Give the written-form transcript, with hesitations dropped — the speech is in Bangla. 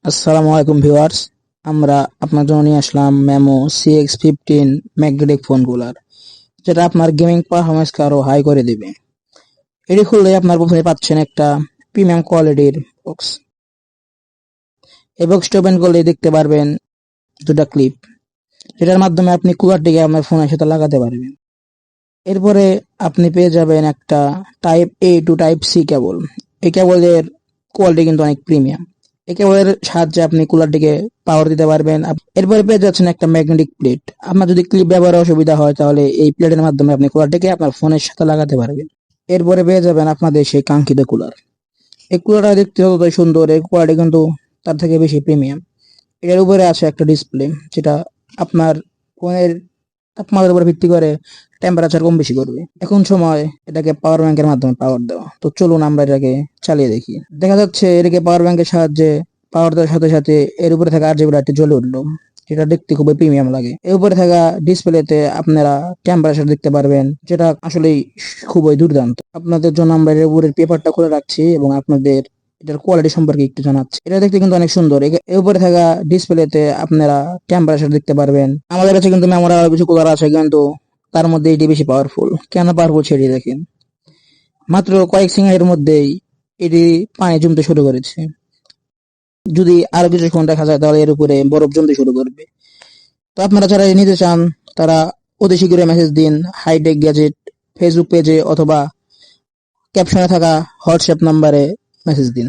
আসসালামু আলাইকুম ভিউয়ার্স। আমরা আপনার জন্য নিয়ে আসলাম Memo CX15 magnetic phone cooler, যেটা আপনার গেমিং পারফরমেন্সকে আরো হাই করে দিবে। এটি খুললে আপনার প্রথমে পাচ্ছেন একটা প্রিমিয়াম কোয়ালিটির বক্স। এই বক্সটি ওপেন করলে দেখতে পারবেন দুটা ক্লিপ, যেটার মাধ্যমে আপনি কুলারটিকে আপনার ফোনের সাথে লাগাতে পারবেন। এরপরে আপনি পেয়ে যাবেন একটা type A to type C cable. এই কেবলের কোয়ালিটি কিন্তু অনেক প্রিমিয়াম। এই কেবলের সাহায্যে আপনি কুলারটিকে পাওয়ার দিতে পারবেন। এরপরে পেয়ে যাচ্ছেন একটা ম্যাগনেটিক প্লেট। আপনার যদি ক্লিপ ব্যবহারে অসুবিধা হয়, তাহলে এই প্লেটের মাধ্যমে আপনি কুলারটিকে আপনার ফোনের সাথে লাগাতে পারবেন। এরপরে পেয়ে যাবেন আপনাদের সেই কাঙ্ক্ষিত কুলার। এই কুলারটা দেখতে যতটাই সুন্দর, এই কোয়ালিটি কিন্তু তার থেকে বেশি প্রিমিয়াম। এটার উপরে আছে একটা ডিসপ্লে, যেটা আপনার ফোনের তাপমাত্রার উপর ভিত্তি করে টেম্পারেচার কম বেশি করবে। এখন সময় এটাকে পাওয়ার ব্যাংকের মাধ্যমে পাওয়ার দেওয়া। তো চলুন আমরা এটাকে চালিয়ে দেখি। দেখা যাচ্ছে এটাকে পাওয়ার ব্যাংকের সাহায্যে পাওয়ার দেওয়ার সাথে সাথে এর উপরে থাকা RGB লাইটটি জ্বলে উঠলো, যেটা দেখতে খুবই প্রিমিয়াম লাগে। এর উপরে থাকা ডিসপ্লেতে আপনারা টেম্পারেচার দেখতে পারবেন, যেটা আসলেই খুবই দুর্দান্ত। আপনাদের জন্য আমরা এর উপরের পেপারটা খুলে রাখছি এবং আপনাদের এটার কোয়ালিটি সম্পর্কে একটু জানাচ্ছি। এটা দেখতে কিন্তু অনেক সুন্দর। এর উপরে থাকা ডিসপ্লেতে আপনারা টেম্পারেচার দেখতে পারবেন। আমাদের কাছে কিন্তু মেমোরি আরো কিছু কুলার আছে, কিন্তু তার মধ্যে এটি বেশি পাওয়ারফুল। কেন পাওয়ারফুল সেটি দেখেন। মাত্র কয়েক সেকেন্ডের মধ্যেই এটি পানি জমতে শুরু করেছে। যদি আরো কিছুক্ষণ দেখা যায়, তাহলে এর উপরে বরফ জমতে শুরু করবে। তো আপনারা যারা নিতে চান, তারা অতি শীঘ্রই মেসেজ দিন হাইটেক গ্যাজেট ফেসবুক পেজে, অথবা ক্যাপশনে থাকা হোয়াটসঅ্যাপ নাম্বারে মেসেজ দিন।